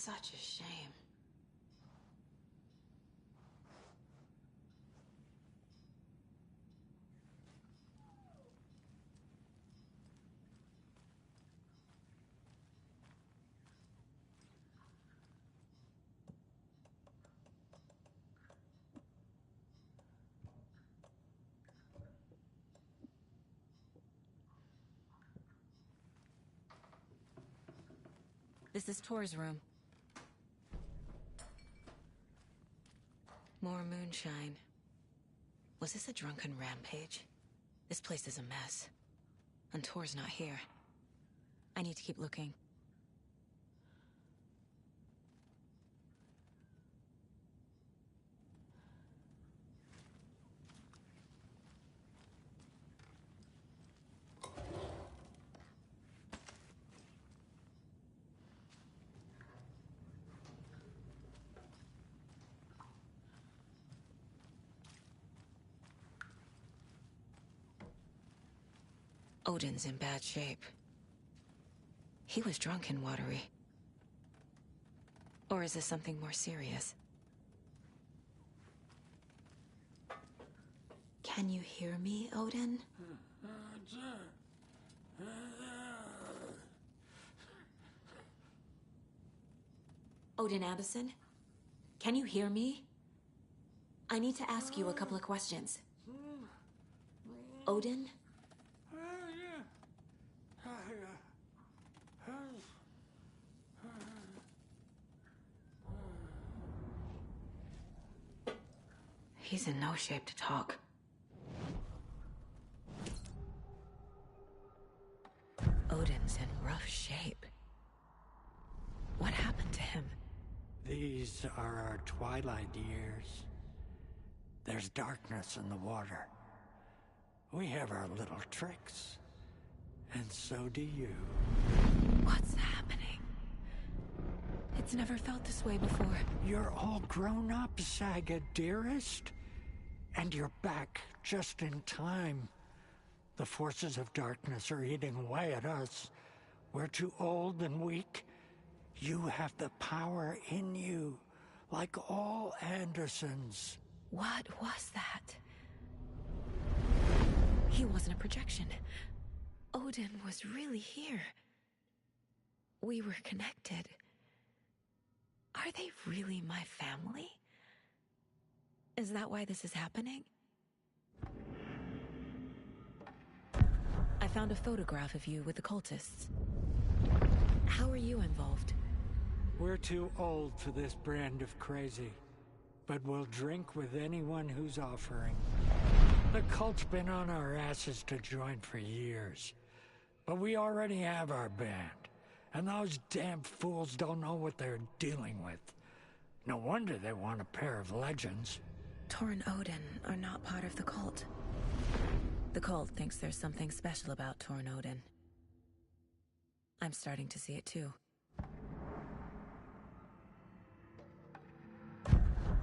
such a shame. This is Tor's room. More moonshine. Was this a drunken rampage? This place is a mess. And Tor's not here. I need to keep looking. Odin's in bad shape. He was drunk and watery. Or is this something more serious? Can you hear me, Odin? Odin Addison? Can you hear me? I need to ask you a couple of questions. Odin? He's in no shape to talk. Odin's in rough shape. What happened to him? These are our twilight years. There's darkness in the water. We have our little tricks. And so do you. What's happening? It's never felt this way before. You're all grown up, Saga, dearest. And you're back just in time. The forces of darkness are eating away at us. We're too old and weak. You have the power in you, like all Andersons. What was that? He wasn't a projection. Odin was really here. We were connected. Are they really my family? Is that why this is happening? I found a photograph of you with the cultists. How are you involved? We're too old for this brand of crazy, but we'll drink with anyone who's offering. The cult's been on our asses to join for years, but we already have our band, and those damn fools don't know what they're dealing with. No wonder they want a pair of legends. Tor and Odin are not part of the cult. The cult thinks there's something special about Tor and Odin. I'm starting to see it too.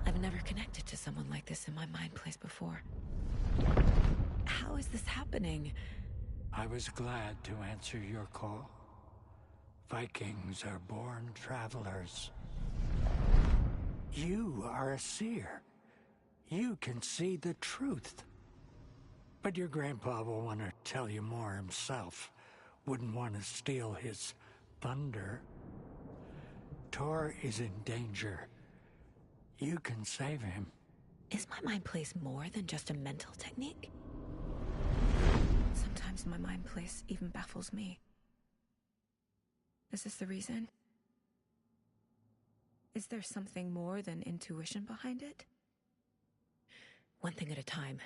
I've never connected to someone like this in my mind place before. How is this happening? I was glad to answer your call. Vikings are born travelers. You are a seer. You can see the truth. But your grandpa will want to tell you more himself. Wouldn't want to steal his thunder. Tor is in danger. You can save him. Is my mind place more than just a mental technique? Sometimes my mind place even baffles me. Is this the reason? Is there something more than intuition behind it? One thing at a time.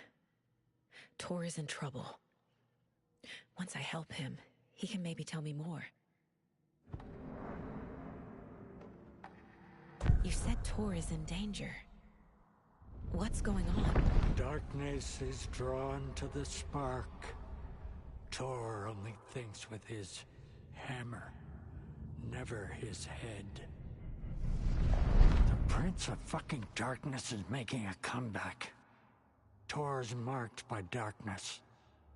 Tor is in trouble. Once I help him, he can maybe tell me more. You said Tor is in danger. What's going on? Darkness is drawn to the spark. Tor only thinks with his hammer, never his head. The Prince of fucking Darkness is making a comeback. Tor's marked by darkness.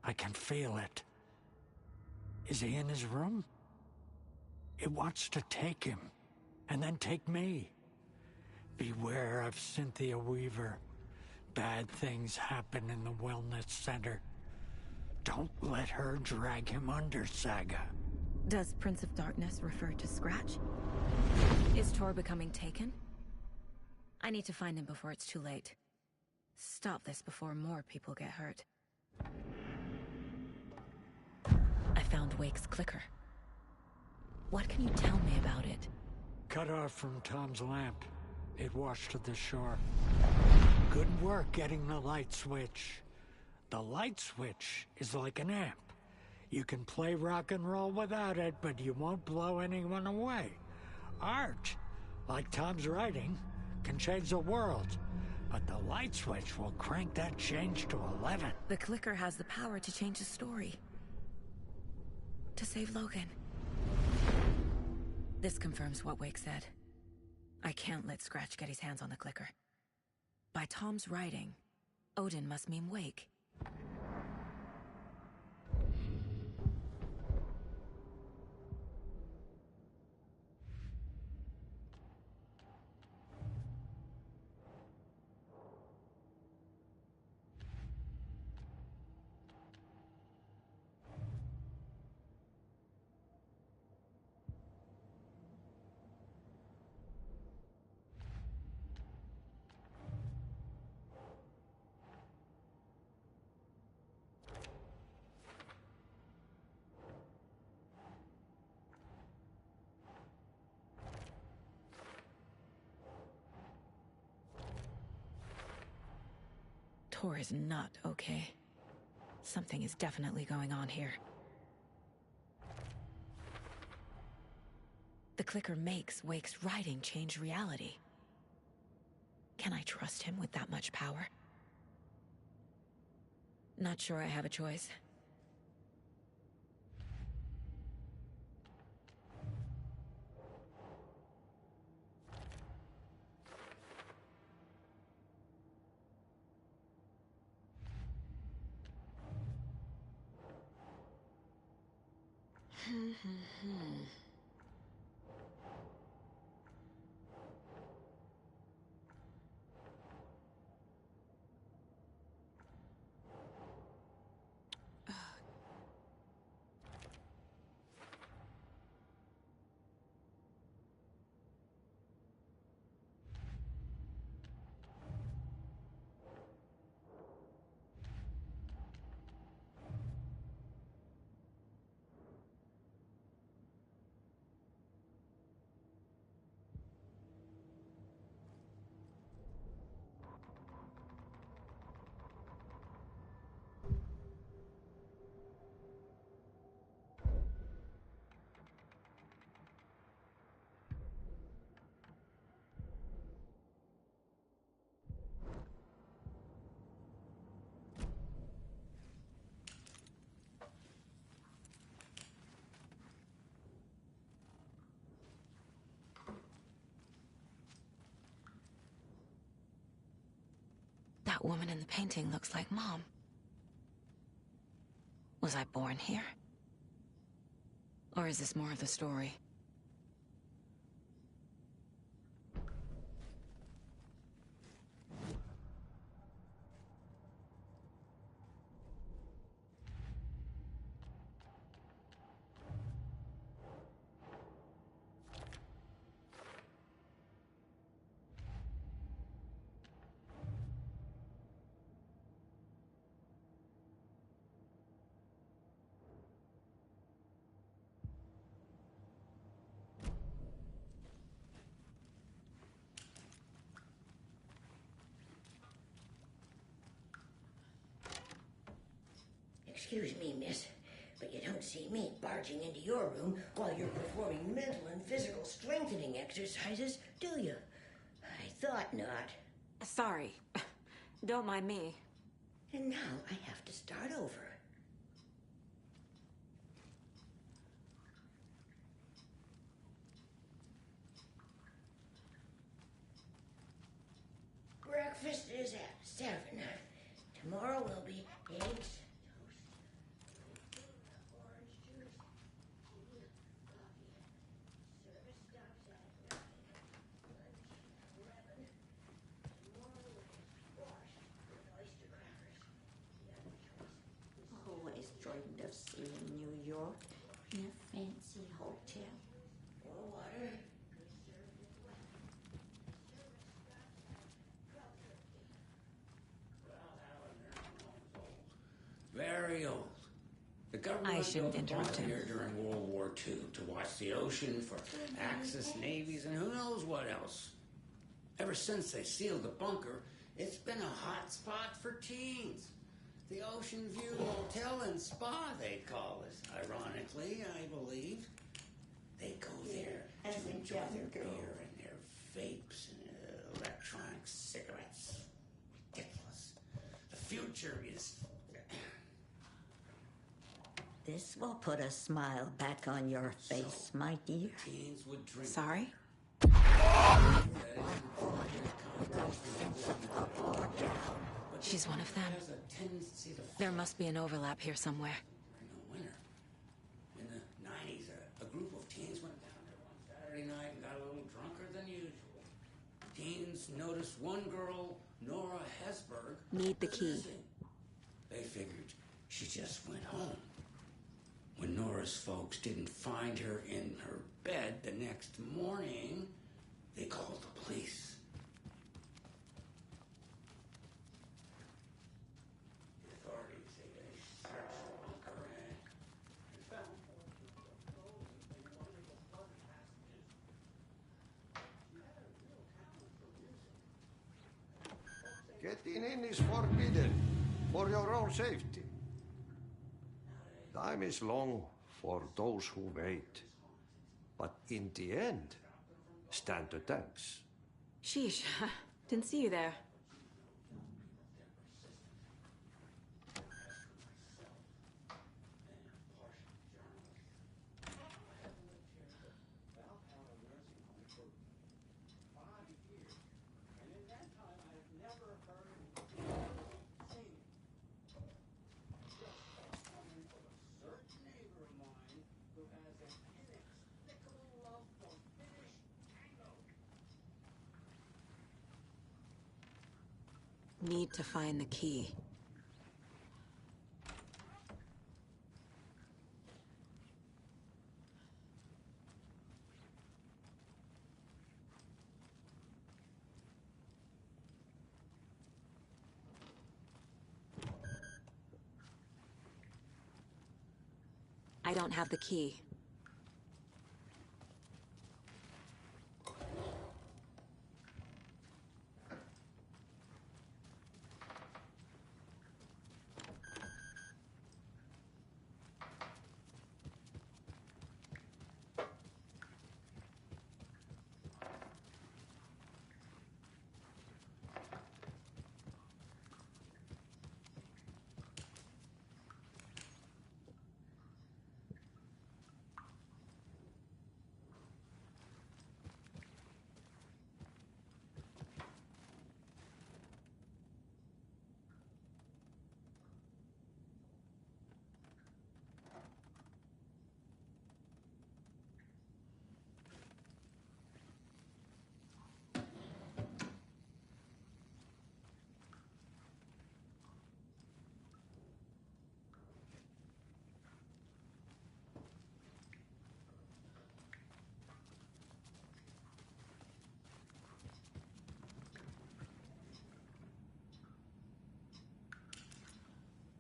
I can feel it. Is he in his room? It wants to take him. And then take me. Beware of Cynthia Weaver. Bad things happen in the wellness center. Don't let her drag him under, Saga. Does Prince of Darkness refer to Scratch? Is Tor becoming taken? I need to find him before it's too late. Stop this before more people get hurt. I found Wake's clicker. What can you tell me about it? Cut off from Tom's lamp. It washed to the shore. Good work getting the light switch. The light switch is like an amp. You can play rock and roll without it, but you won't blow anyone away. Art, like Tom's writing, can change the world. But the light switch will crank that change to 11. The clicker has the power to change the story. To save Logan. This confirms what Wake said. I can't let Scratch get his hands on the clicker. By Tom's writing, Odin must mean Wake. Tor is not okay. Something is definitely going on here. The clicker makes Wake's writing change reality. Can I trust him with that much power? Not sure I have a choice. That woman in the painting looks like Mom. Was I born here? Or is this more of the story? Excuse me, miss, but you don't see me barging into your room while you're performing mental and physical strengthening exercises, do you? I thought not. Sorry. Don't mind me. And now I have to start over. Breakfast is at 7. Tomorrow will be eggs, toast, orange juice, tea, coffee. Service stops at 9. see in New York in a fancy hotel. More water? Very old. The government I shouldn't built a interrupt bunker him. here during World War II to watch the ocean for Axis navies and who knows what else. Ever since they sealed the bunker, it's been a hot spot for teens. The Ocean View Motel and Spa, they call it. Ironically, I believe. They go there to enjoy their beer and their vapes and electronic cigarettes. Ridiculous. The future is... This will put a smile back on your face, my dear. Teens would drink. Sorry? She's one of them. Has a tendency to There must be an overlap here somewhere. in the winter. In the 90s, a group of teens went down there one Saturday night and got a little drunker than usual. Teens noticed one girl, Nora Hesberg, Need the key. missing. They figured she just went home. When Nora's folks didn't find her in her bed the next morning, they called the police. The authorities say they searched the bunker and found portions of clothes in one of the flooded passages. She had a real talent for music. Getting in is forbidden for your own safety. Time is long for those who wait, but in the end, stand the thanks. Sheesh. Didn't see you there. Need to find the key. I don't have the key.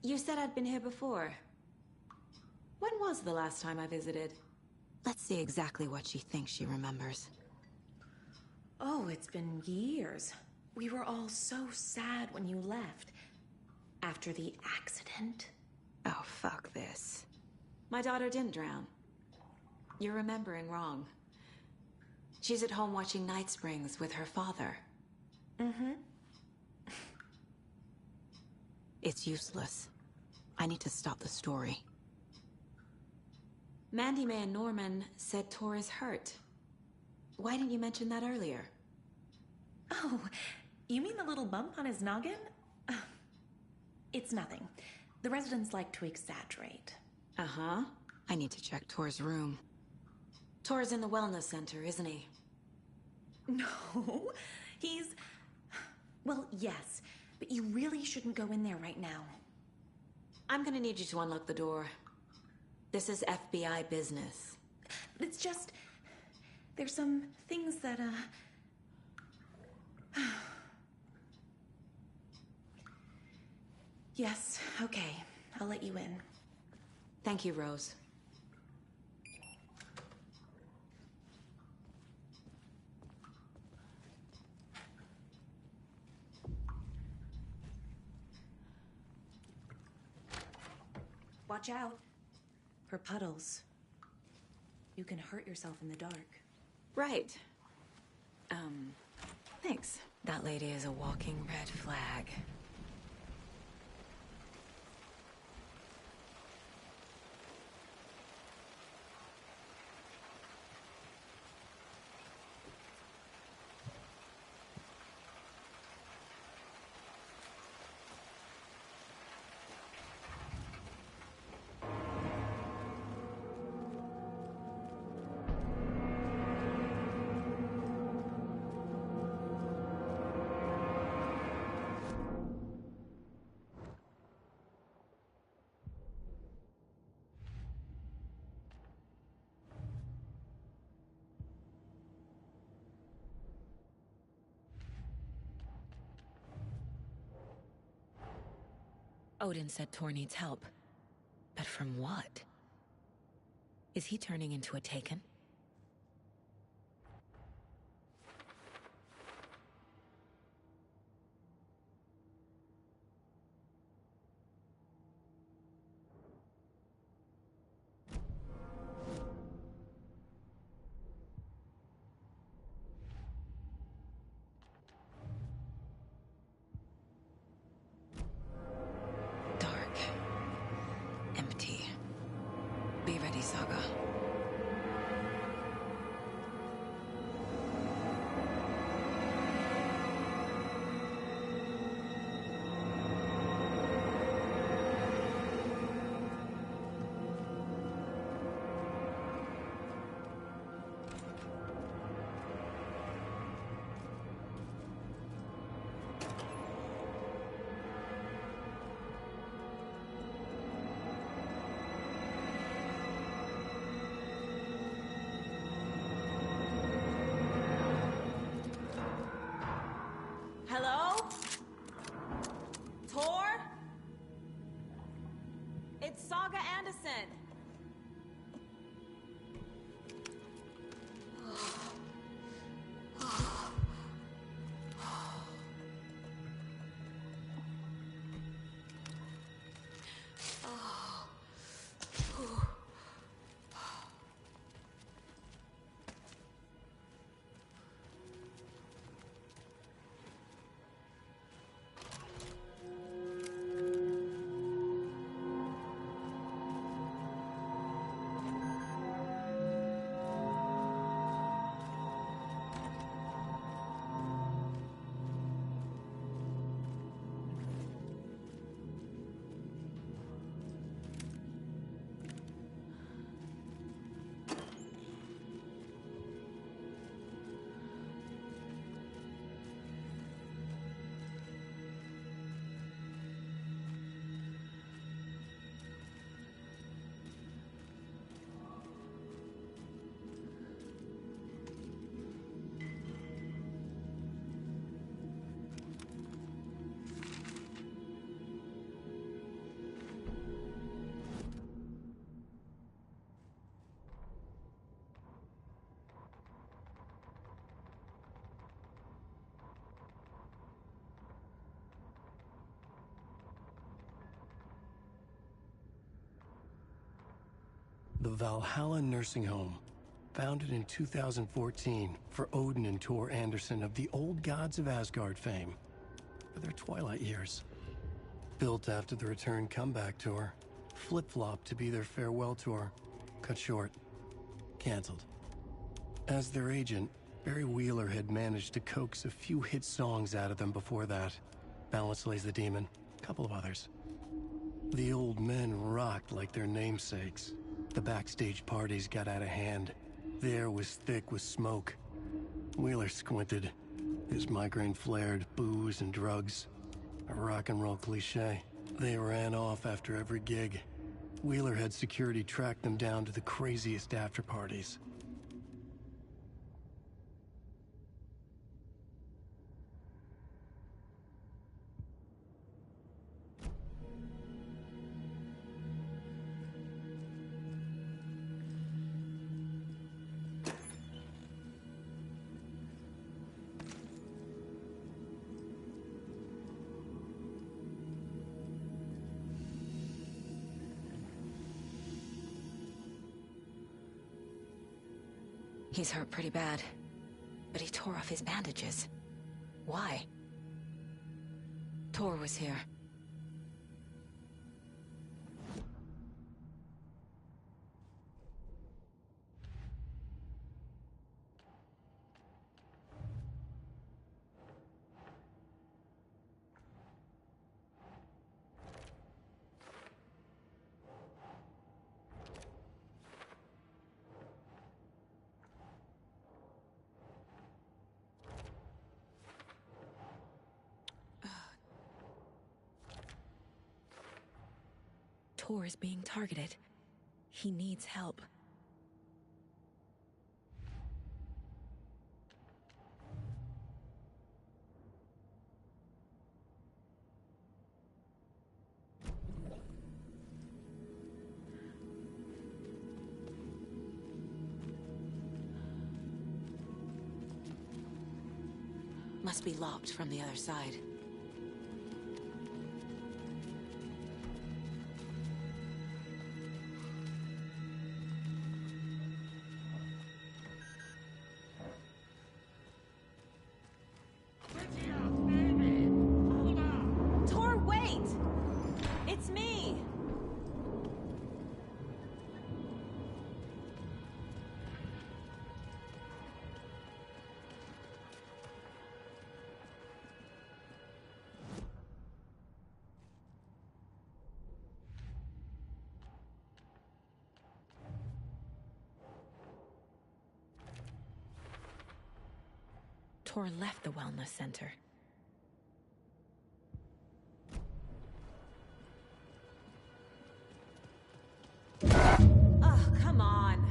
You said I'd been here before. When was the last time I visited? Let's see exactly what she thinks she remembers. Oh, it's been years. We were all so sad when you left. After the accident. Oh, fuck this. My daughter didn't drown. You're remembering wrong. She's at home watching Night Springs with her father. Mm-hmm. It's useless. I need to stop the story. Mandy May and Norman said Tor is hurt. Why didn't you mention that earlier? Oh, you mean the little bump on his noggin? It's nothing. The residents like to exaggerate. Uh-huh. I need to check Tor's room. Tor's in the wellness center, isn't he? No, he's... Well, yes, but you really shouldn't go in there right now. I'm gonna need you to unlock the door. This is FBI business. It's just... There's some things that, Yes, okay. I'll let you in. Thank you, Rose. Watch out. For puddles. You can hurt yourself in the dark. Right. Thanks. That lady is a walking red flag. Odin said Tor needs help. But from what? Is he turning into a Taken? Saga. Hello? Tor? It's Saga Anderson. The Valhalla Nursing Home, founded in 2014 for Odin and Tor Anderson of the Old Gods of Asgard fame for their twilight years. Built after the return comeback tour, flip-flopped to be their farewell tour, cut short, canceled. As their agent, Barry Wheeler had managed to coax a few hit songs out of them before that. Balance Lays the Demon, a couple of others. The old men rocked like their namesakes. The backstage parties got out of hand. The air was thick with smoke. Wheeler squinted. His migraine flared, booze and drugs. A rock and roll cliche. They ran off after every gig. Wheeler had security track them down to the craziest after-parties. He's hurt pretty bad, but he tore off his bandages. Why? Tor was here. Tor is being targeted. He needs help. Must be locked from the other side. Tor, wait! It's me! Tor left the wellness center. Ugh, come on.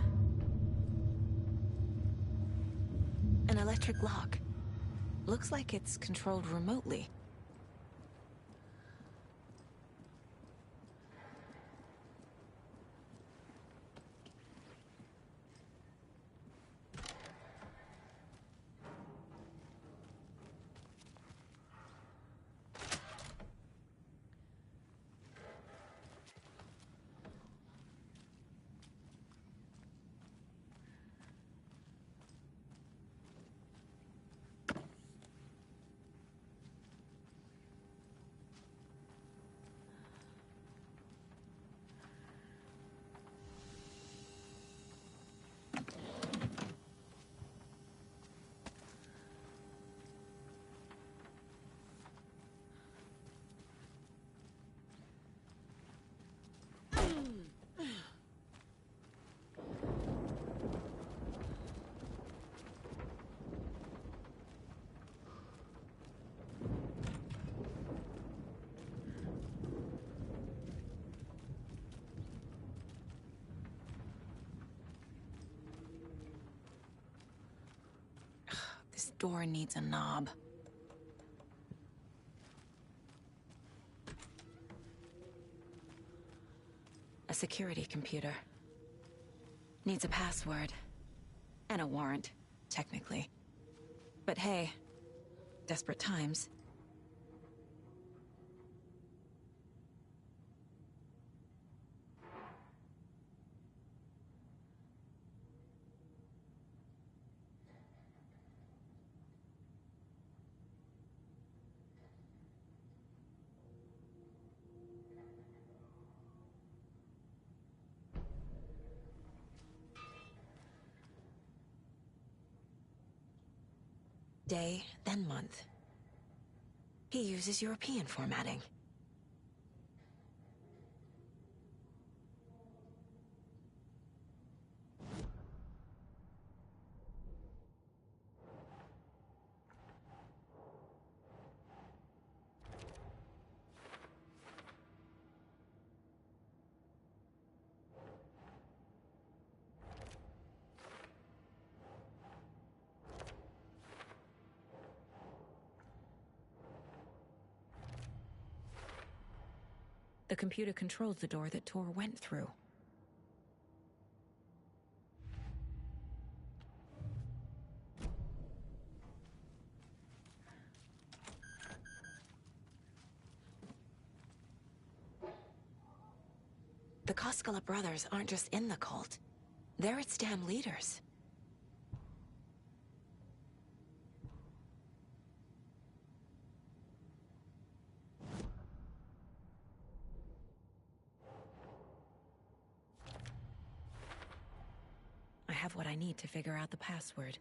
An electric lock. Looks like it's controlled remotely. This door needs a knob. A security computer. Needs a password. And a warrant, technically. But hey, desperate times. Day, then month. He uses European formatting. The computer controls the door that Tor went through. The Koskela brothers aren't just in the cult. They're its damn leaders. I have what I need to figure out the password.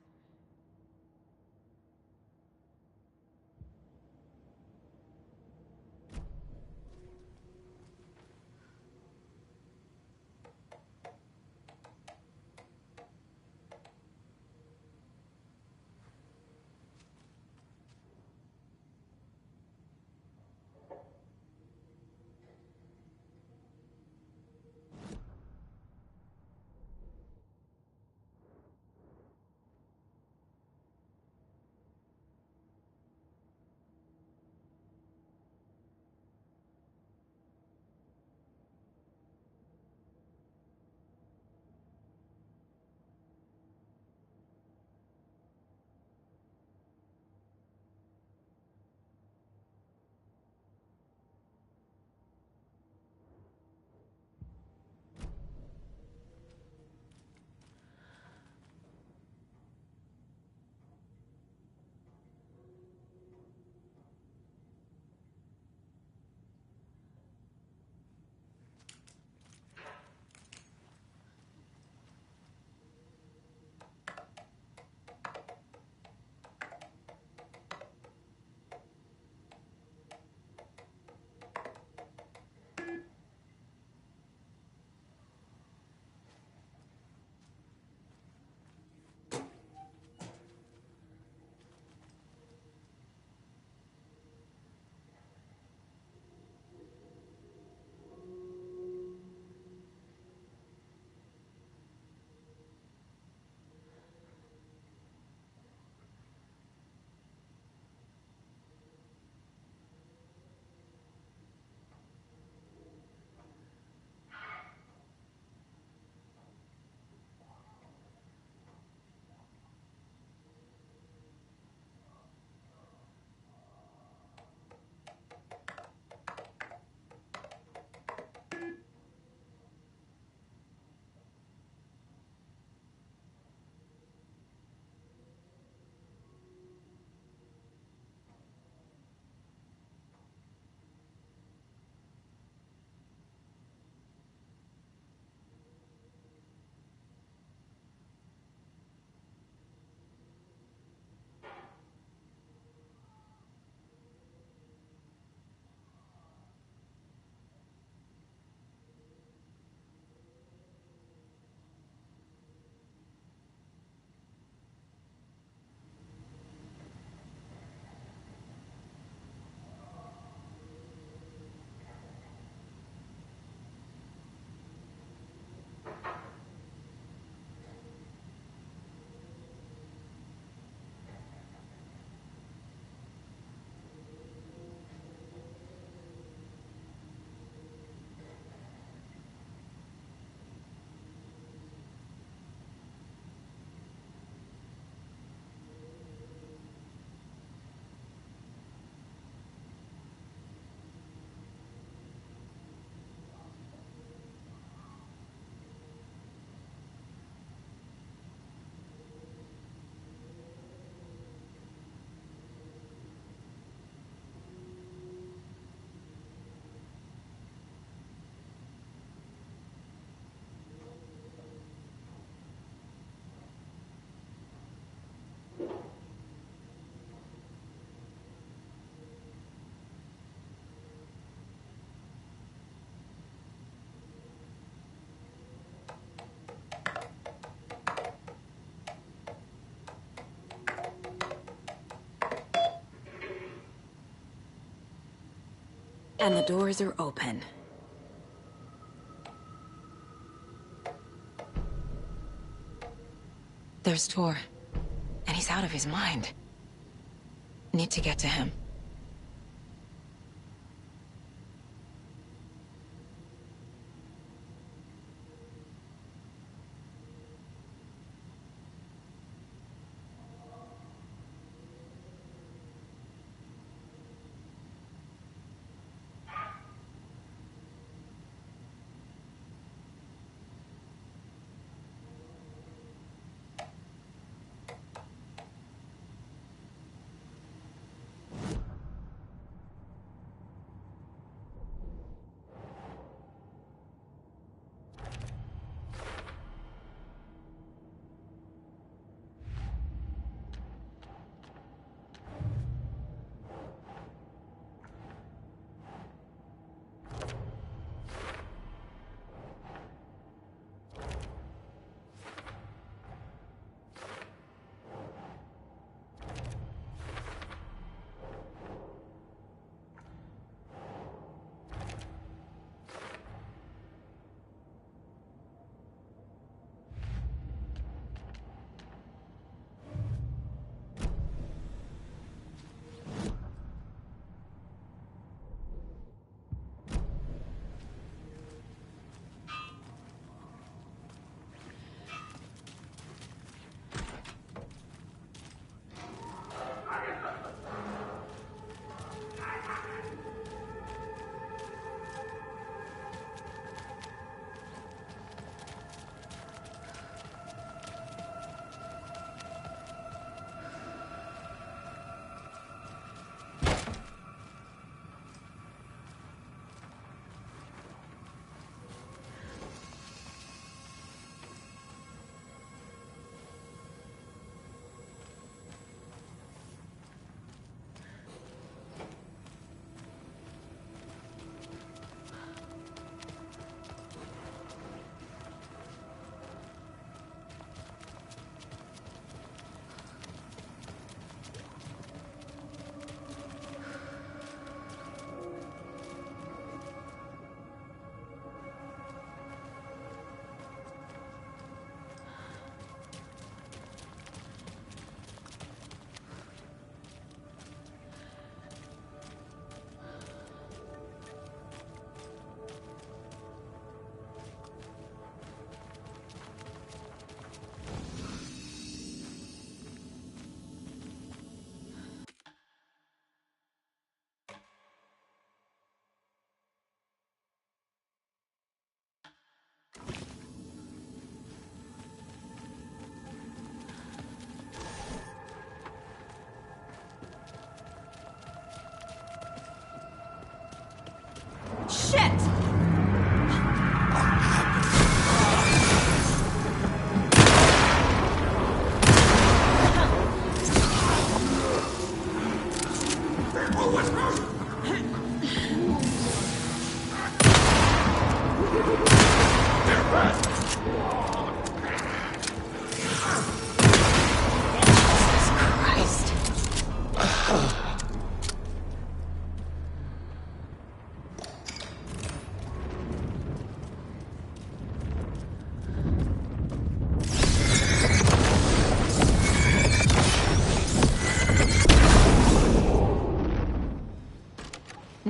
And the doors are open. There's Tor. And he's out of his mind. Need to get to him.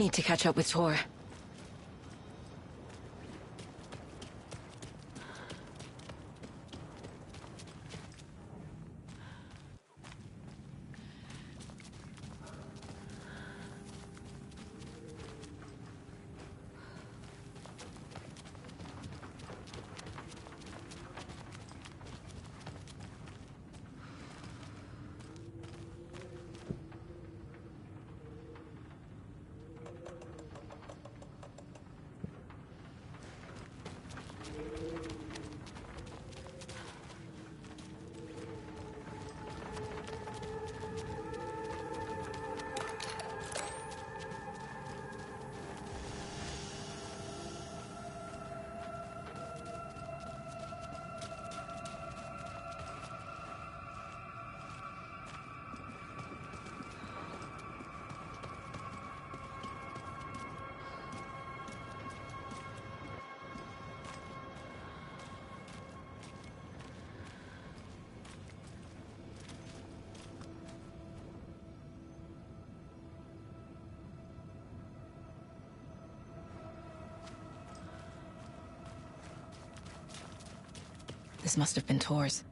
Need to catch up with Tor. This must have been Tor's.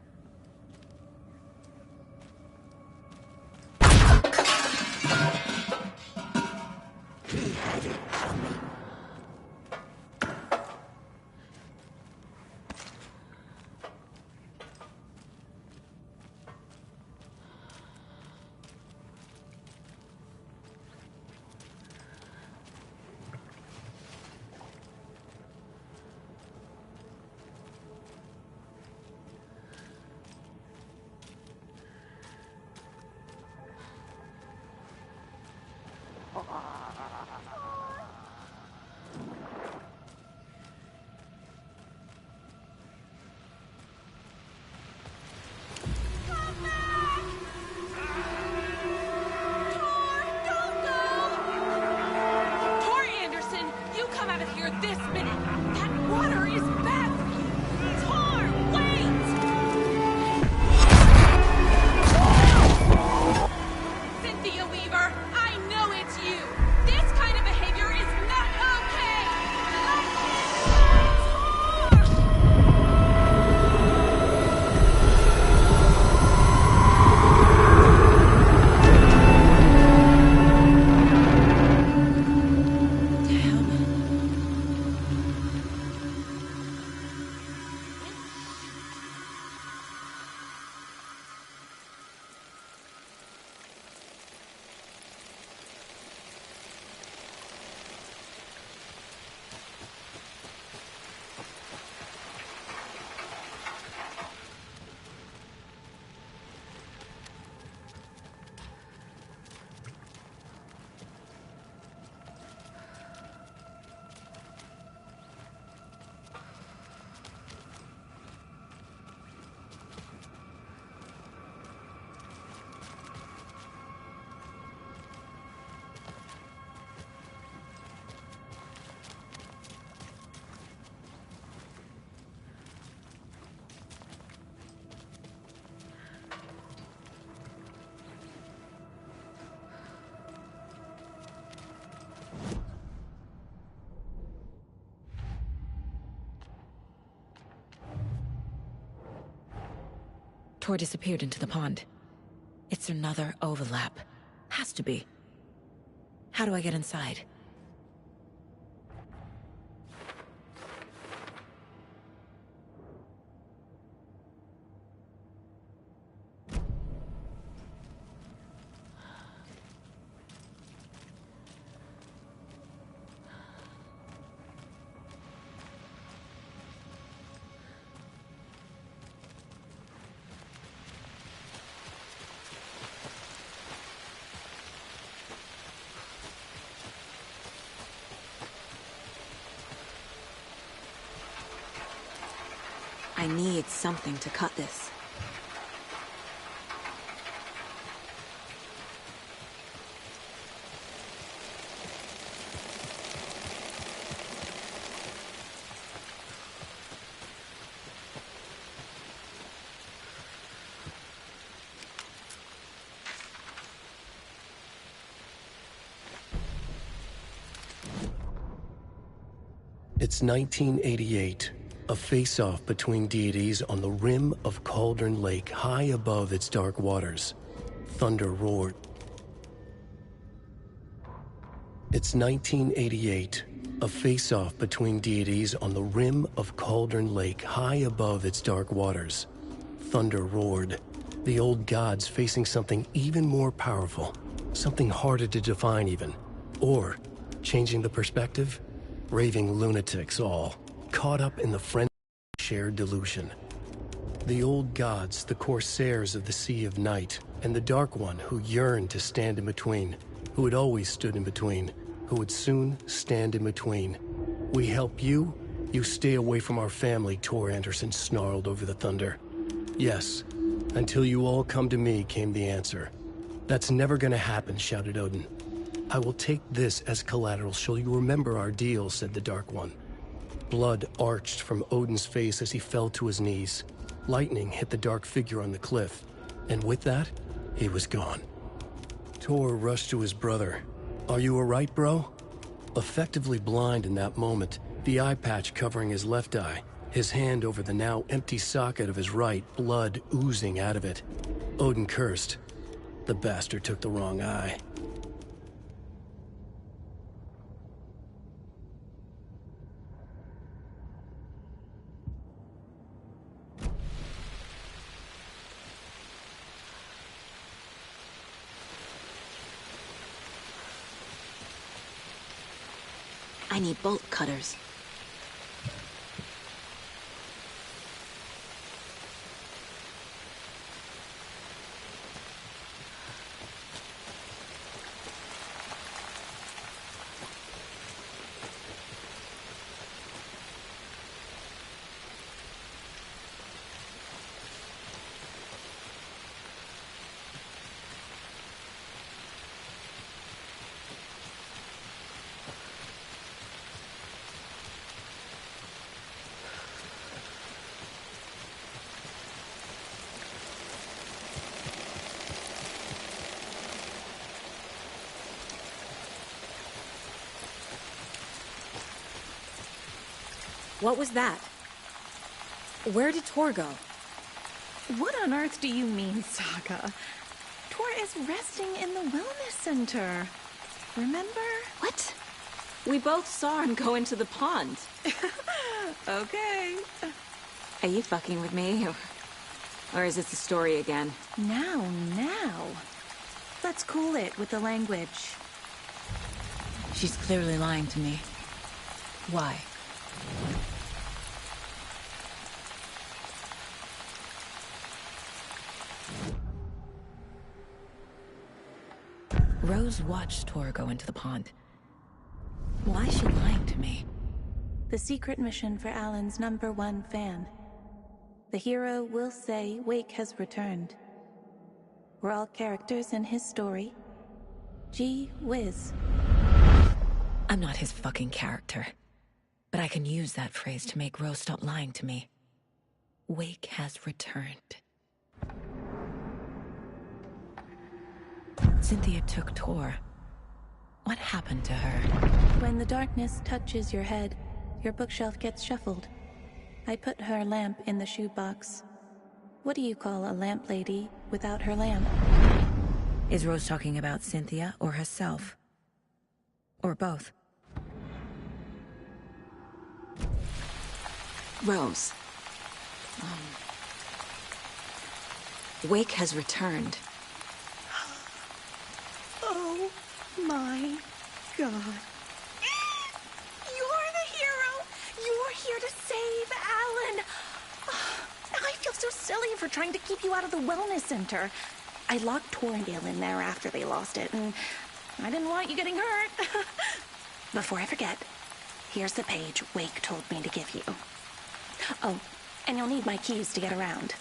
Tor disappeared into the pond. It's another overlap. Has to be. How do I get inside? I need something to cut this. It's 1988, a face-off between deities on the rim of Cauldron Lake, high above its dark waters. Thunder roared. It's 1988, a face-off between deities on the rim of Cauldron Lake, high above its dark waters. Thunder roared. The old gods facing something even more powerful, something harder to define even. Or, changing the perspective, raving lunatics all, caught up in the frenzy of shared delusion. The old gods, the corsairs of the Sea of Night, and the Dark One who yearned to stand in between, who had always stood in between, who would soon stand in between. We help you, you stay away from our family, Tor Anderson snarled over the thunder. Yes, until you all come to me, came the answer. That's never gonna happen, shouted Odin. I will take this as collateral, shall you remember our deal, said the Dark One. Blood arched from Odin's face as he fell to his knees. Lightning hit the dark figure on the cliff, and with that, he was gone. Tor rushed to his brother. Are you alright, bro? Effectively blind in that moment, the eye patch covering his left eye, his hand over the now empty socket of his right, blood oozing out of it. Odin cursed. The bastard took the wrong eye. I need bolt cutters. What was that? Where did Tor go? What on earth do you mean, Saga? Tor is resting in the wellness center. Remember? What? We both saw him go into the pond. Okay. Are you fucking with me? Or is this the story again? Now. Let's cool it with the language. She's clearly lying to me. Why? Rose watched Tor go into the pond. Why is she lying to me? The secret mission for Alan's #1 fan. The hero will say Wake has returned. We're all characters in his story. Gee whiz. I'm not his fucking character. But I can use that phrase to make Rose stop lying to me. Wake has returned. Cynthia took Tor. What happened to her? When the darkness touches your head, your bookshelf gets shuffled. I put her lamp in the shoebox. What do you call a lamp lady without her lamp? Is Rose talking about Cynthia or herself? Or both? Rose. Wake has returned. Oh my God. You're the hero! You're here to save Alan! I feel so silly for trying to keep you out of the wellness center. I locked Torndale in there after they lost it, and I didn't want you getting hurt. Before I forget, here's the page Wake told me to give you. Oh, and you'll need my keys to get around.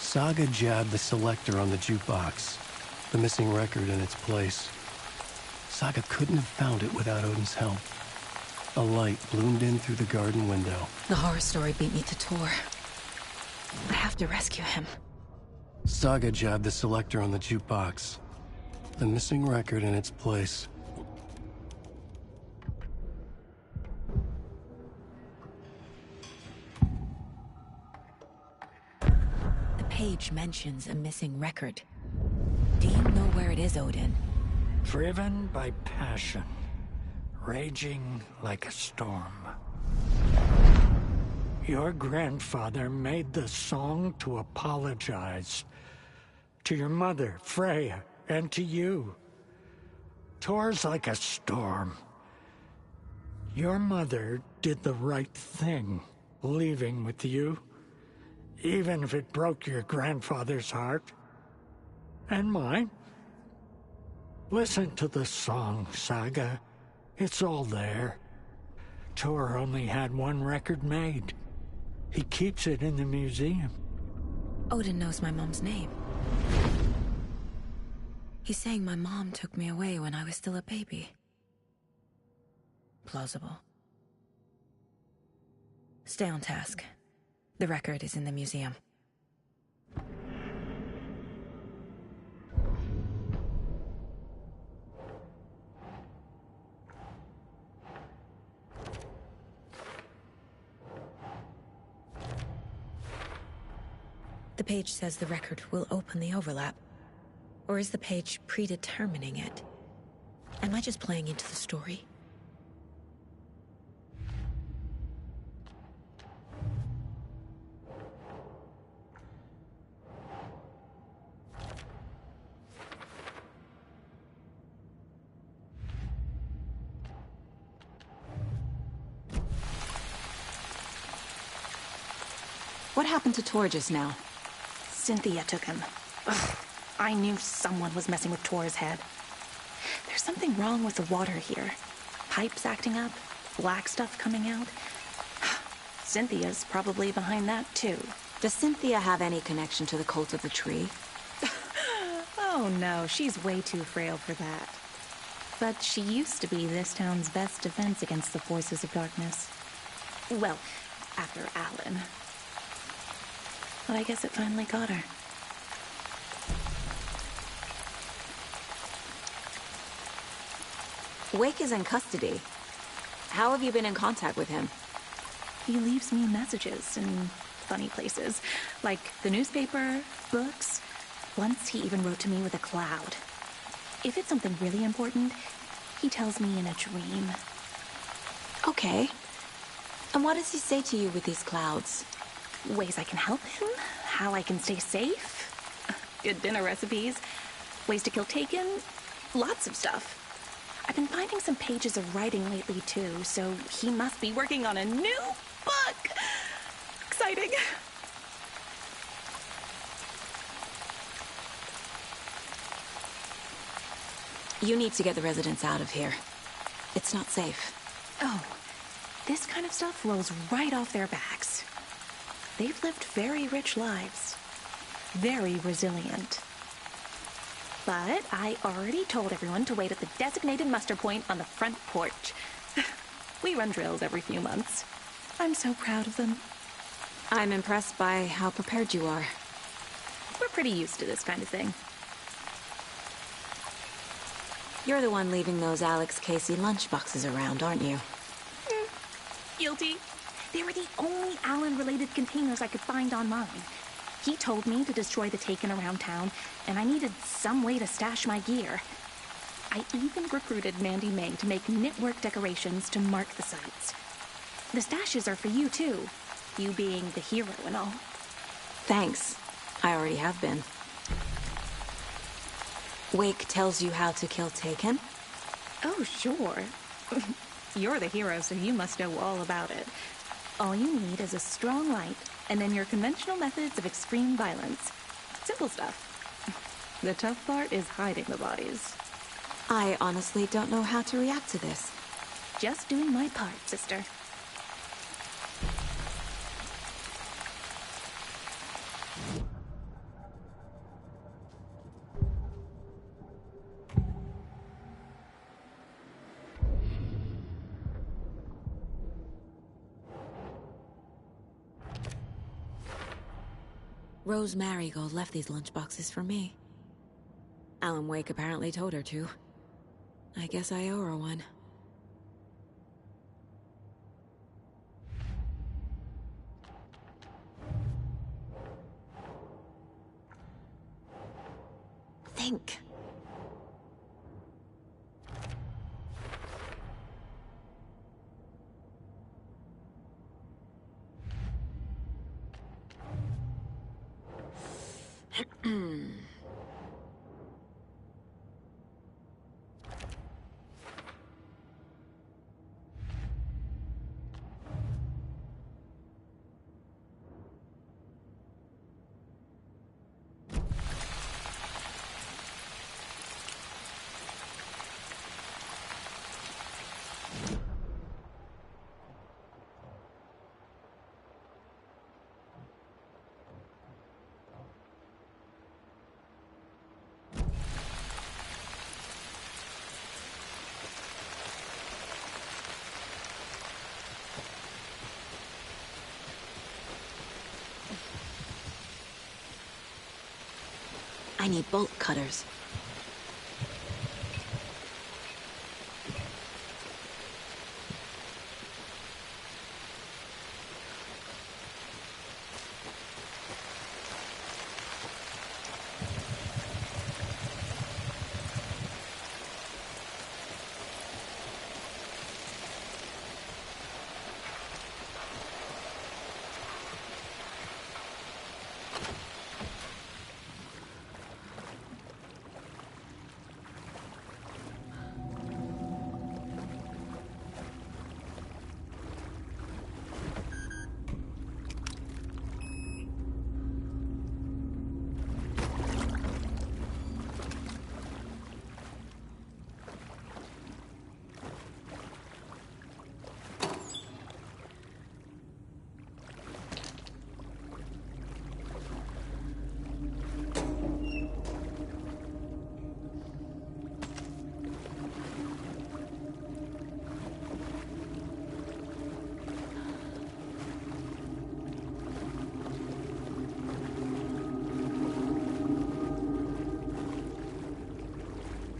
Saga jabbed the selector on the jukebox, the missing record in its place. Saga couldn't have found it without Odin's help. A light bloomed in through the garden window. The horror story beat me to Tor. I have to rescue him. Saga jabbed the selector on the jukebox. The missing record in its place. The page mentions a missing record. Do you know where it is, Odin? Driven by passion, raging like a storm. Your grandfather made the song to apologize. To your mother, Freya, and to you. Tor's like a storm. Your mother did the right thing, leaving with you. Even if it broke your grandfather's heart. And mine. Listen to the song, Saga. It's all there. Tor only had one record made. He keeps it in the museum. Odin knows my mom's name. He's saying my mom took me away when I was still a baby. Plausible. Stay on task. The record is in the museum. The page says the record will open the overlap. Or is the page predetermining it? Am I just playing into the story? What happened to Tor just now? Cynthia took him. Ugh, I knew someone was messing with Tor's head. There's something wrong with the water here. Pipes acting up, black stuff coming out. Cynthia's probably behind that too. Does Cynthia have any connection to the cult of the tree? Oh no, she's way too frail for that. But she used to be this town's best defense against the forces of darkness. Well, after Alan. But I guess it finally got her. Wake is in custody. How have you been in contact with him? He leaves me messages in funny places, like the newspaper, books. Once he even wrote to me with a cloud. If it's something really important, he tells me in a dream. Okay. And what does he say to you with these clouds? Ways I can help him, how I can stay safe, good dinner recipes, ways to kill Taken, lots of stuff. I've been finding some pages of writing lately too, so he must be working on a new book. Exciting. You need to get the residents out of here. It's not safe. Oh, this kind of stuff rolls right off their backs. They've lived very rich lives. Very resilient. But I already told everyone to wait at the designated muster point on the front porch. We run drills every few months. I'm so proud of them. I'm impressed by how prepared you are. We're pretty used to this kind of thing. You're the one leaving those Alex Casey lunchboxes around, aren't you? Guilty. They were the only Alan-related containers I could find online. He told me to destroy the Taken around town, and I needed some way to stash my gear. I even recruited Mandy May to make knitwork decorations to mark the sites. The stashes are for you, too. You being the hero and all. Thanks. I already have been. Wake tells you how to kill Taken? Oh, sure. You're the hero, so you must know all about it. All you need is a strong light, and then your conventional methods of extreme violence. Simple stuff. The tough part is hiding the bodies. I honestly don't know how to react to this. Just doing my part, sister. Rose Marigold left these lunchboxes for me. Alan Wake apparently told her to. I guess I owe her one. Think. I need bolt cutters.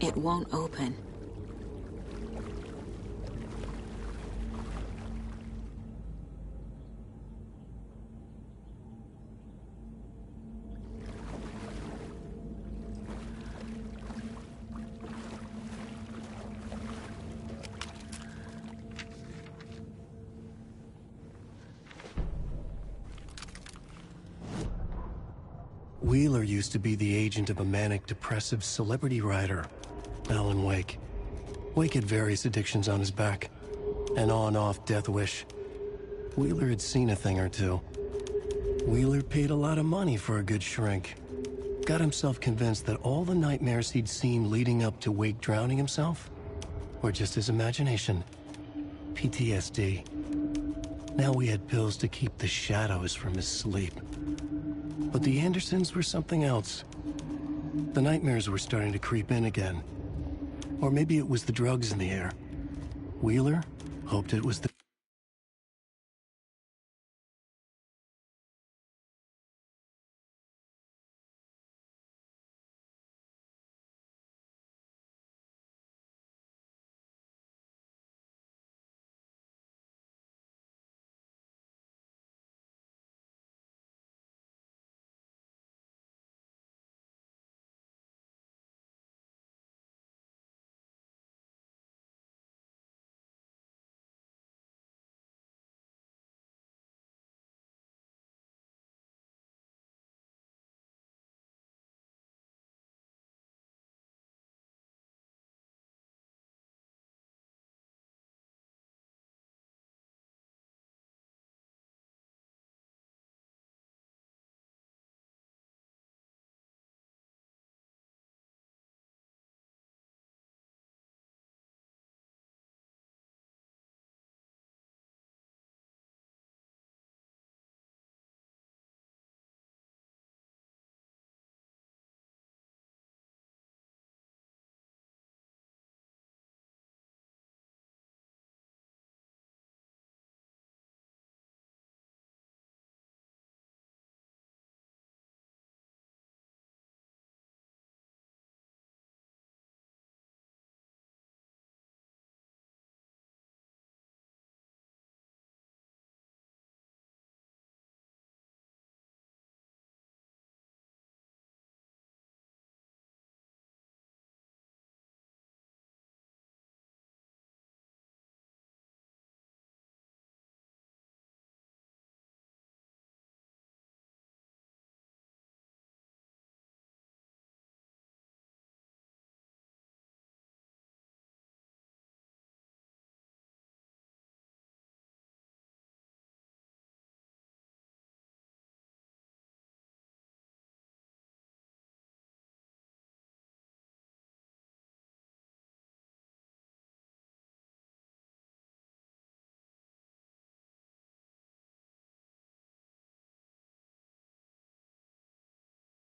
It won't open. Wheeler used to be the agent of a manic-depressive celebrity writer, Alan Wake. Wake had various addictions on his back. An on-off death wish. Wheeler had seen a thing or two. Wheeler paid a lot of money for a good shrink. Got himself convinced that all the nightmares he'd seen leading up to Wake drowning himself were just his imagination. PTSD. Now we had pills to keep the shadows from his sleep. But the Andersons were something else. The nightmares were starting to creep in again. Or maybe it was the drugs in the air. Wheeler hoped it was the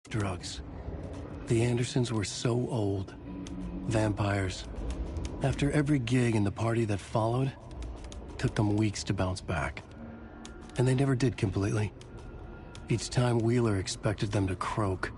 drugs. The Andersons were so old. Vampires. After every gig and the party that followed, it took them weeks to bounce back. And they never did completely. Each time Wheeler expected them to croak.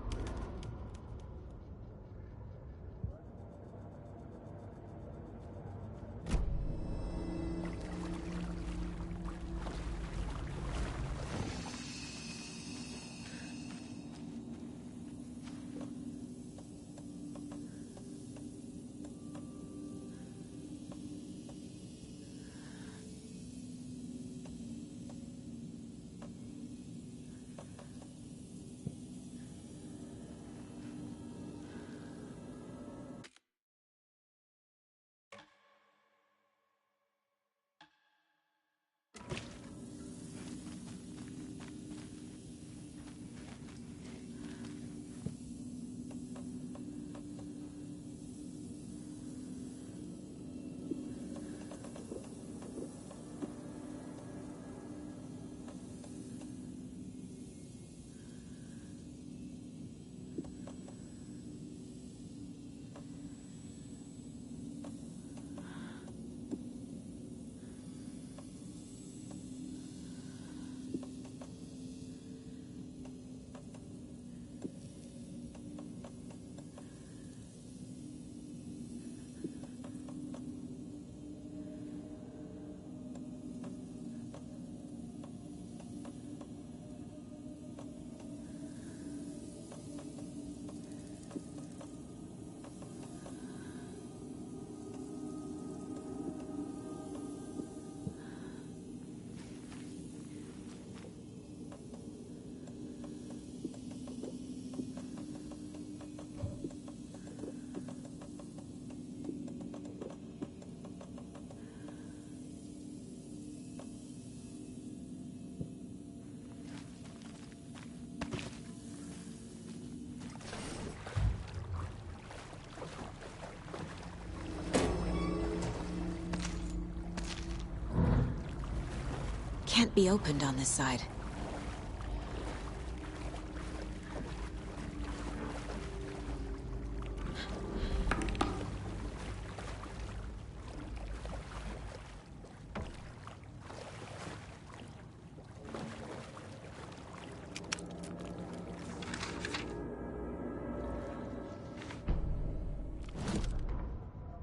Can't be opened on this side.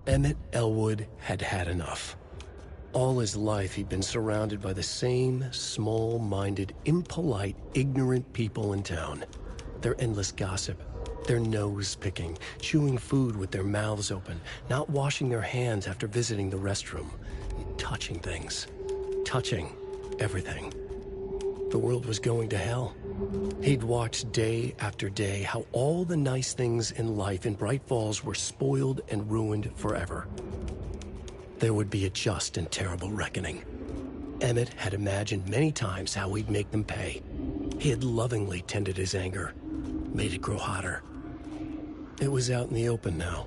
Emmett Elwood had had enough. All his life, he'd been surrounded by the same small-minded, impolite, ignorant people in town. Their endless gossip, their nose-picking, chewing food with their mouths open, not washing their hands after visiting the restroom, touching things, touching everything. The world was going to hell. He'd watched day after day how all the nice things in life in Bright Falls were spoiled and ruined forever. There would be a just and terrible reckoning. Emmett had imagined many times how he'd make them pay. He had lovingly tended his anger, made it grow hotter. It was out in the open now.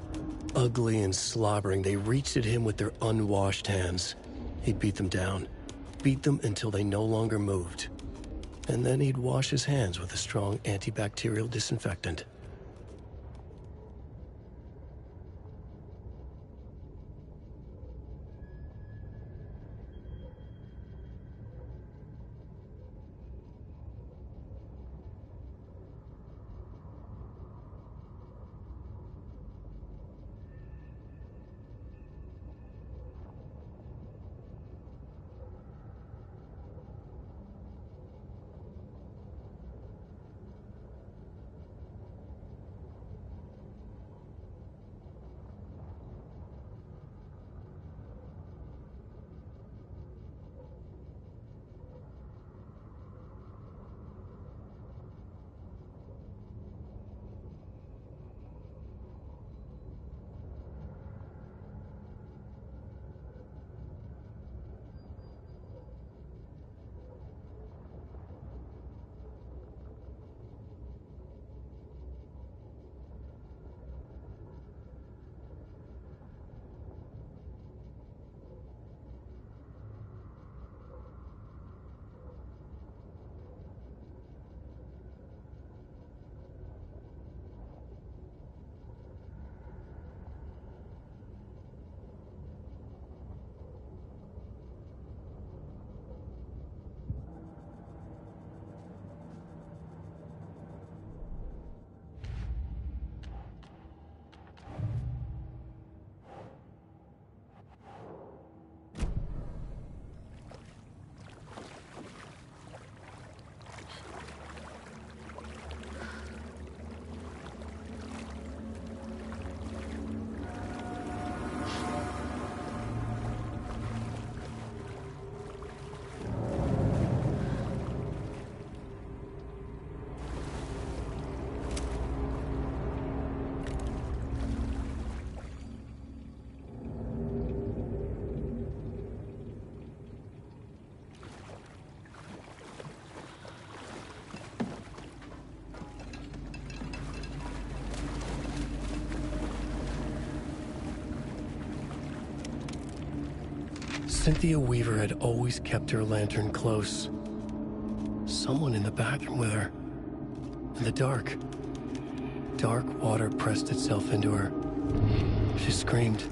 Ugly and slobbering, they reached at him with their unwashed hands. He'd beat them down, beat them until they no longer moved. And then he'd wash his hands with a strong antibacterial disinfectant. Cynthia Weaver had always kept her lantern close. Someone in the bathroom with her. In the dark. Dark water pressed itself into her. She screamed.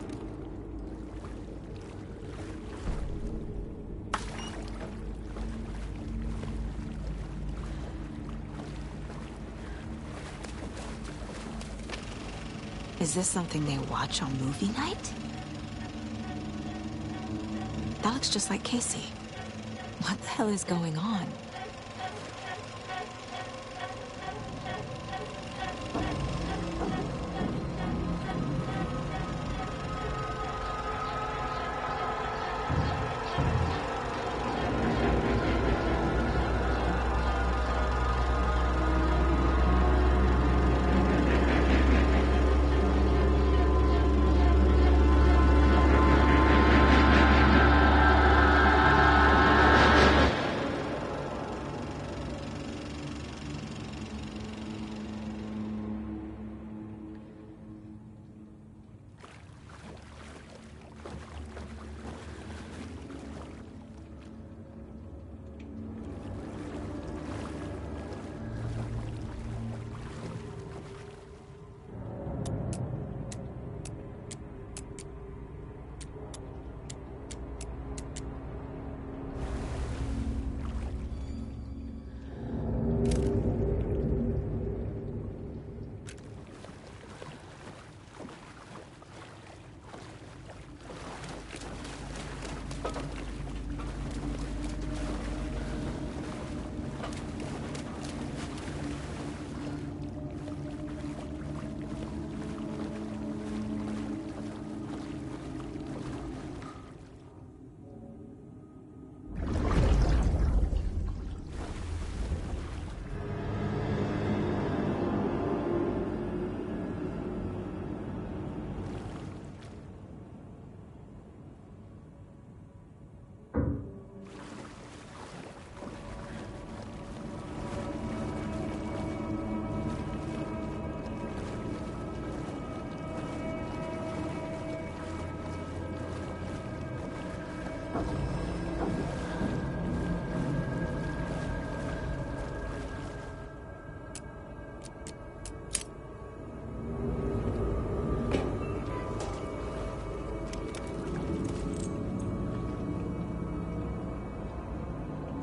Is this something they watch on movie night? That looks just like Casey. What the hell is going on?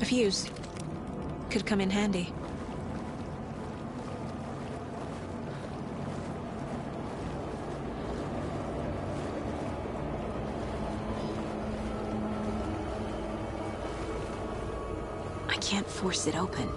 A fuse. Could come in handy. I can't force it open.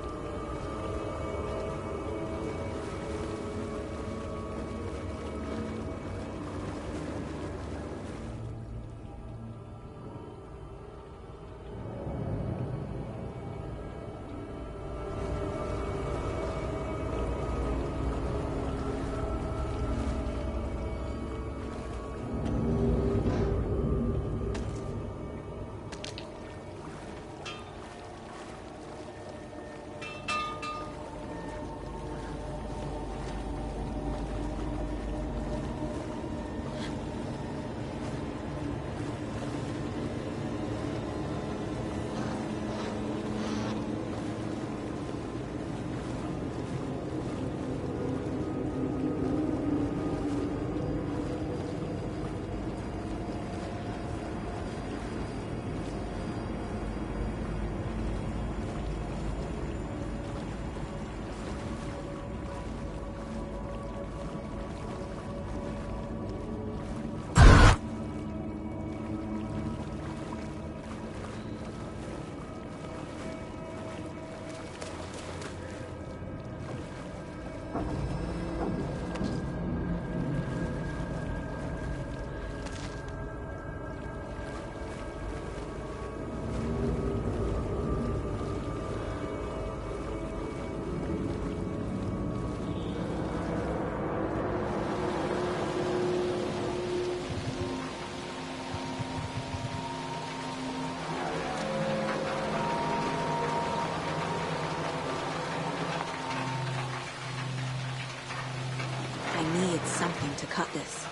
Something to cut this.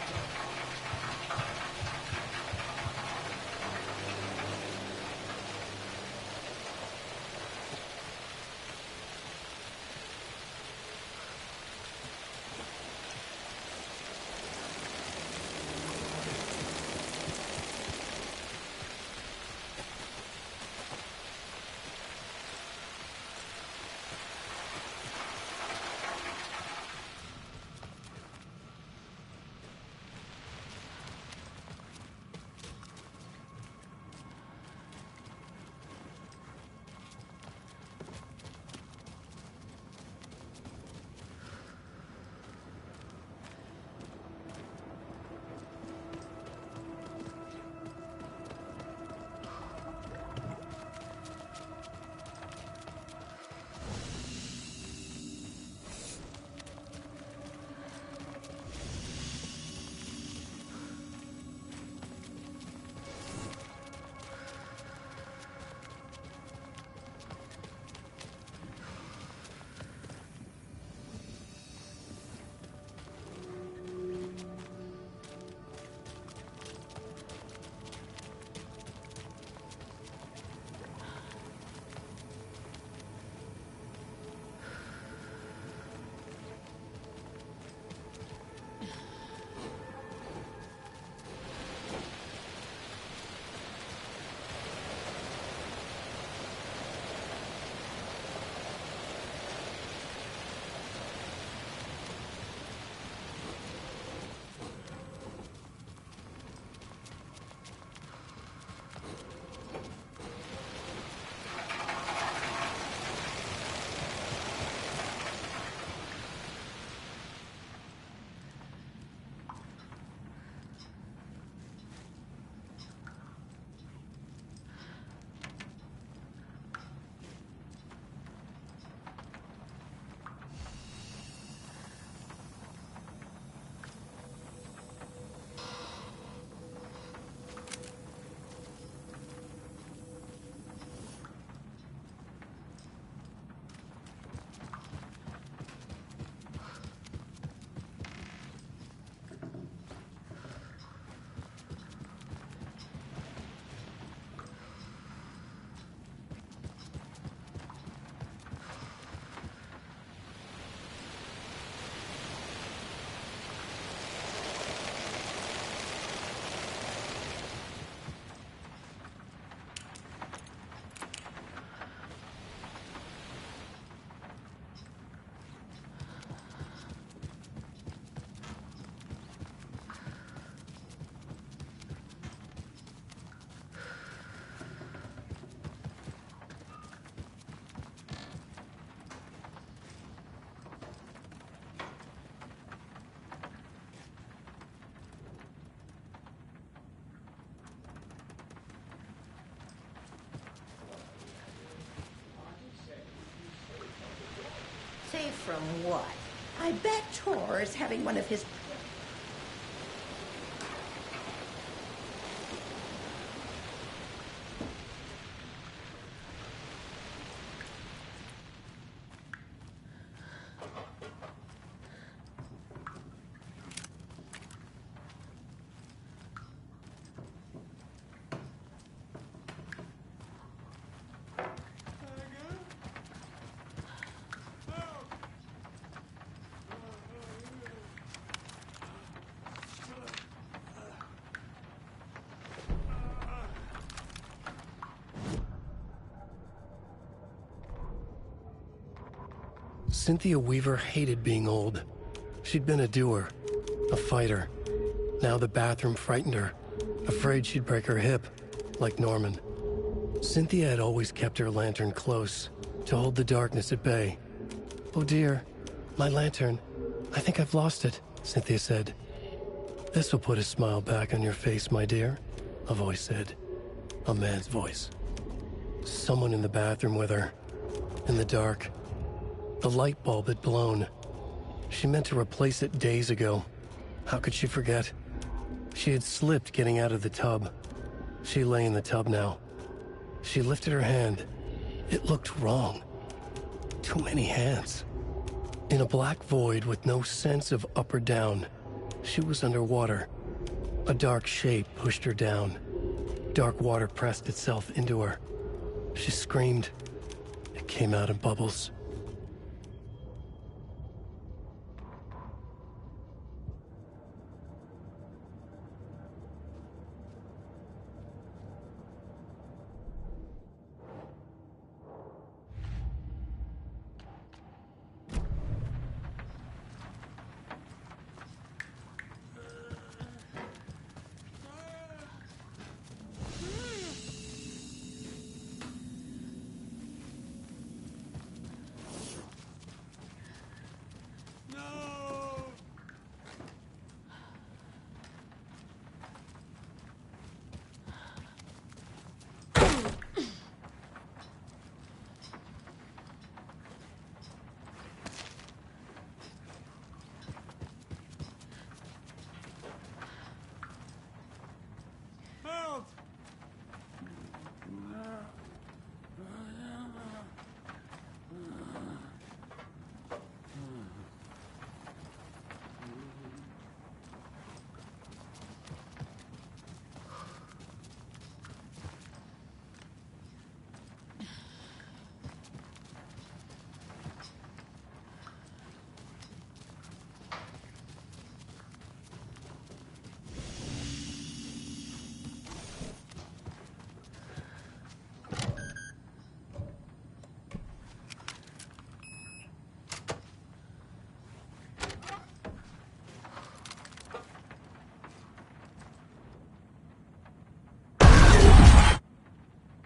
what? I bet Tor is having one of his... Cynthia Weaver hated being old. She'd been a doer, a fighter. Now the bathroom frightened her, afraid she'd break her hip, like Norman. Cynthia had always kept her lantern close, to hold the darkness at bay. "Oh dear, my lantern. I think I've lost it," Cynthia said. "This will put a smile back on your face, my dear," a voice said. A man's voice. Someone in the bathroom with her. In the dark. The light bulb had blown. She meant to replace it days ago. How could she forget? She had slipped getting out of the tub. She lay in the tub now. She lifted her hand. It looked wrong. Too many hands. In a black void with no sense of up or down, she was underwater. A dark shape pushed her down. Dark water pressed itself into her. She screamed. It came out in bubbles.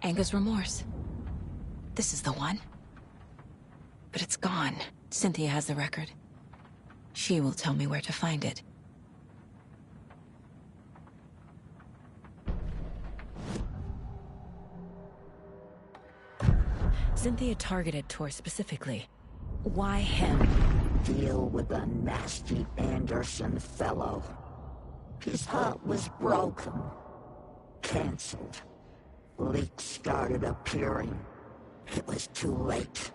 Anger's Remorse. This is the one. But it's gone. Cynthia has the record. She will tell me where to find it. Cynthia targeted Tor specifically. Why him? Deal with the nasty Anderson fellow. His heart was broken. Cancelled. Leaks started appearing. It was too late.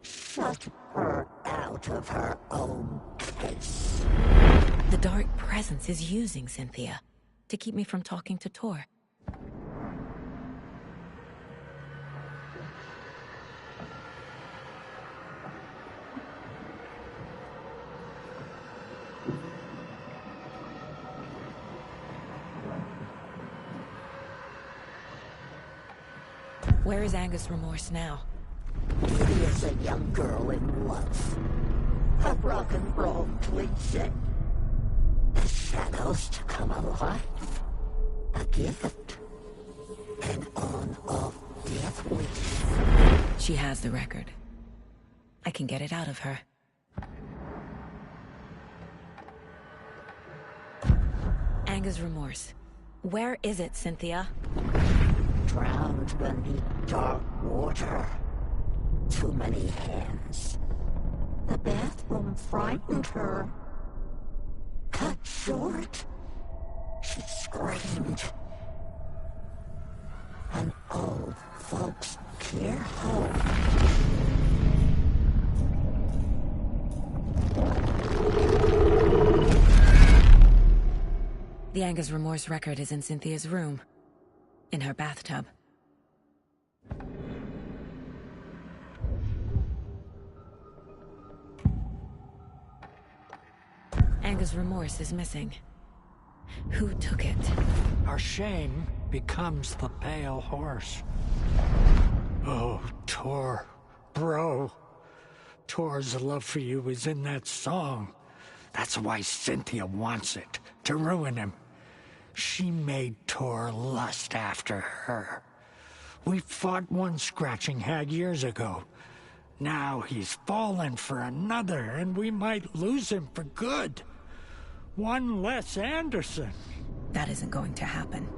Shut her out of her own case. The Dark Presence is using Cynthia to keep me from talking to Tor. Where is Anger's Remorse now? She is a young girl in love. A rock and roll cliche. The shadows to come alive. A gift. An on-off death wish. She has the record. I can get it out of her. Anger's Remorse. Where is it, Cynthia? Drowned beneath dark water. Too many hands. The bathroom frightened her. Cut short, she screamed. An old folks' care home. The Anger's Remorse record is in Cynthia's room. In her bathtub. Anger's Remorse is missing. Who took it? Our shame becomes the pale horse. Oh, Tor. Bro. Tor's love for you is in that song. That's why Cynthia wants it, to ruin him. She made Tor lust after her. We fought one scratching hag years ago. Now he's fallen for another, and we might lose him for good. One less Anderson. That isn't going to happen.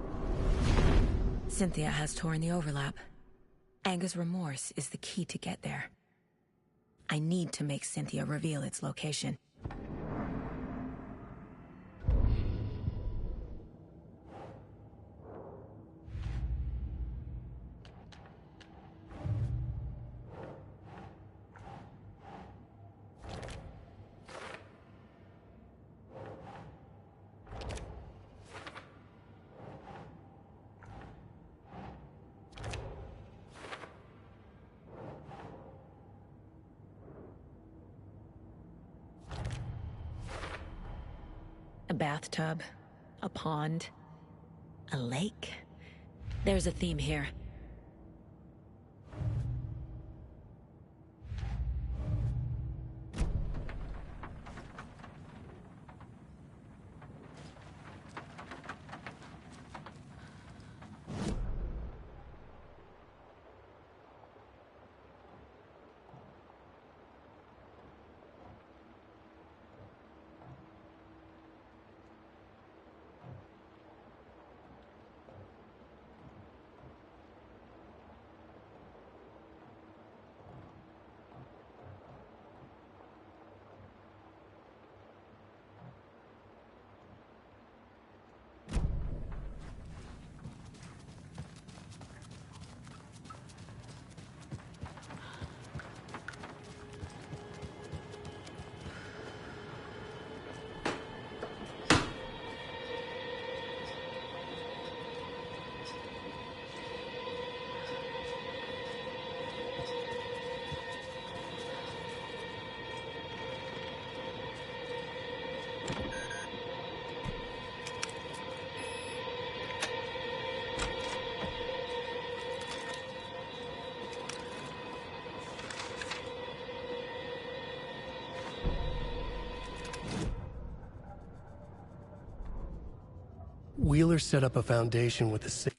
Cynthia has Tor in the overlap. Anger's Remorse is the key to get there. I need to make Cynthia reveal its location. A bathtub, a pond, a lake. There's a theme here. Wheeler set up a foundation with the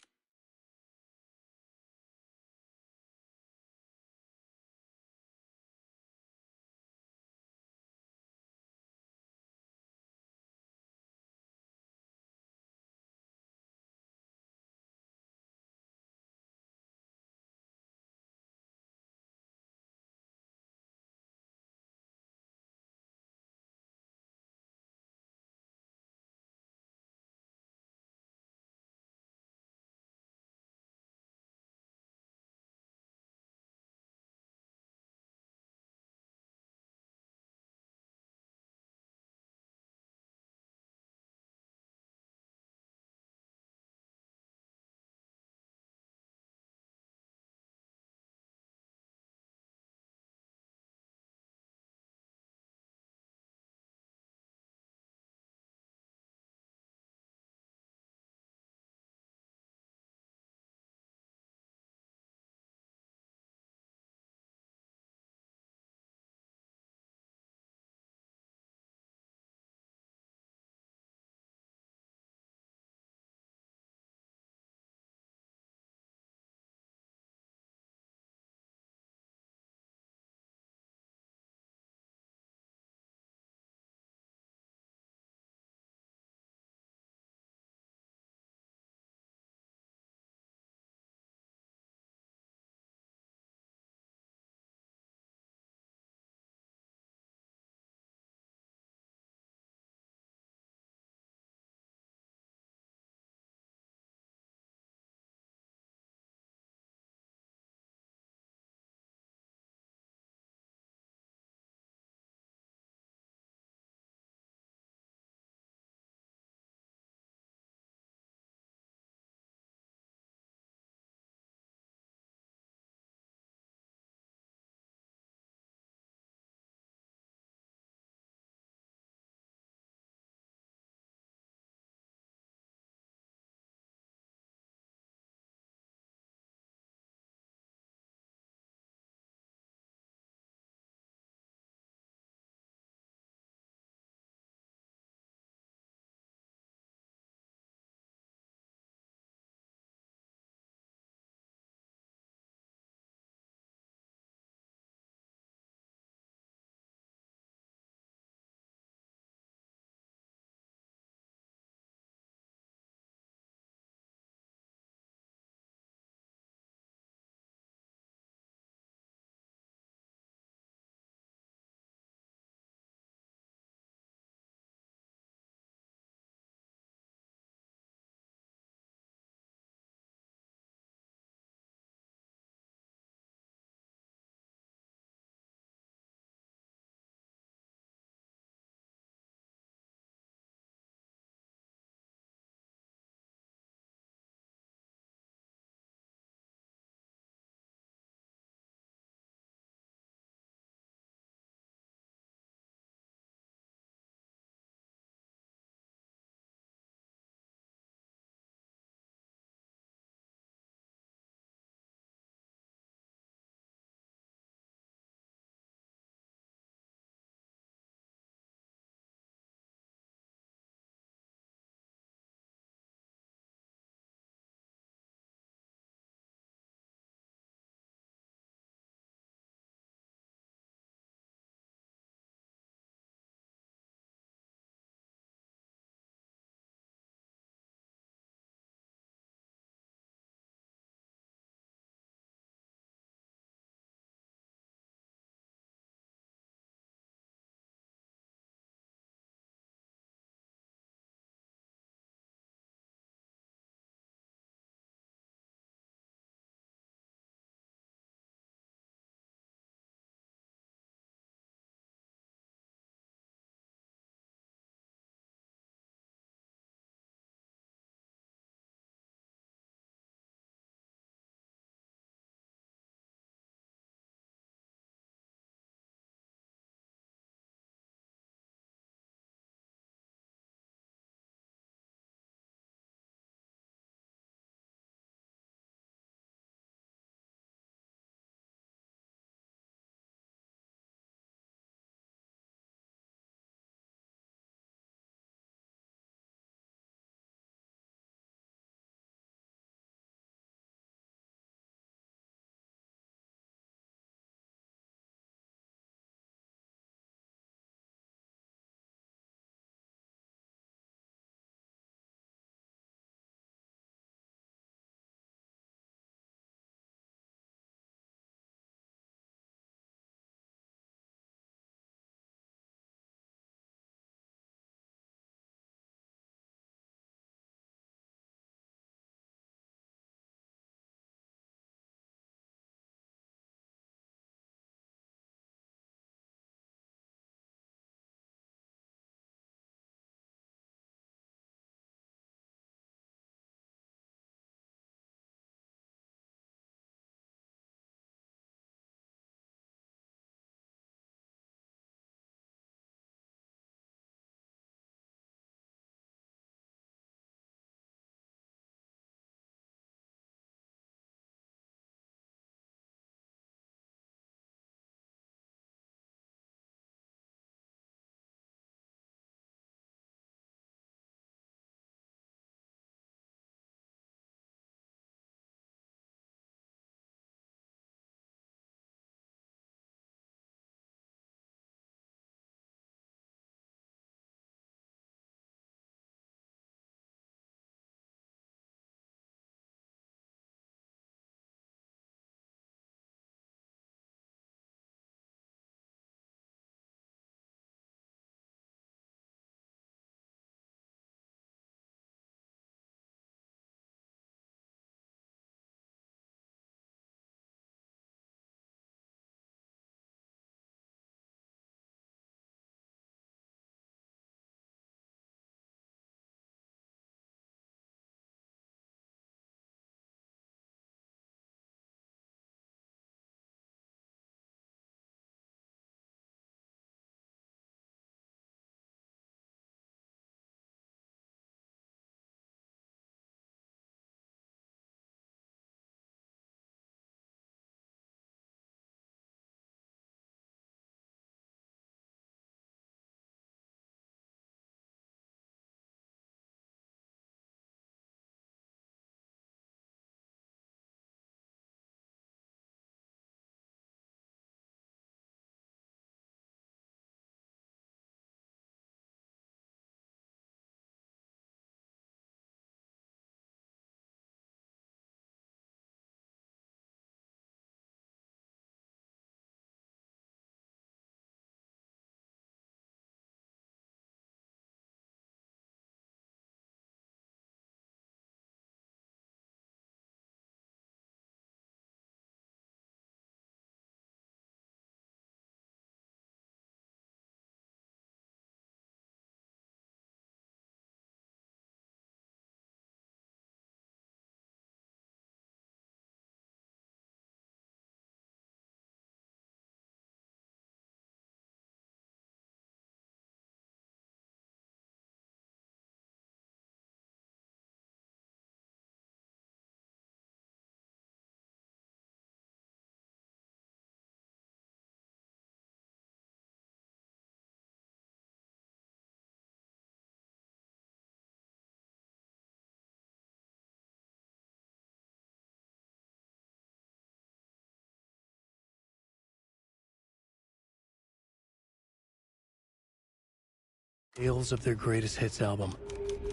Tales of their greatest hits album.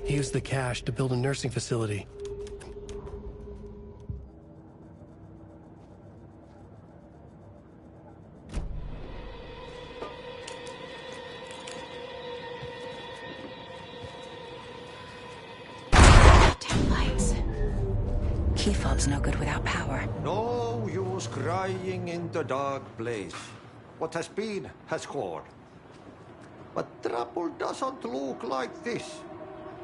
He used the cash to build a nursing facility. Taillights. Key fob's no good without power. No use crying in the dark place. What has been has gone. But trouble doesn't look like this.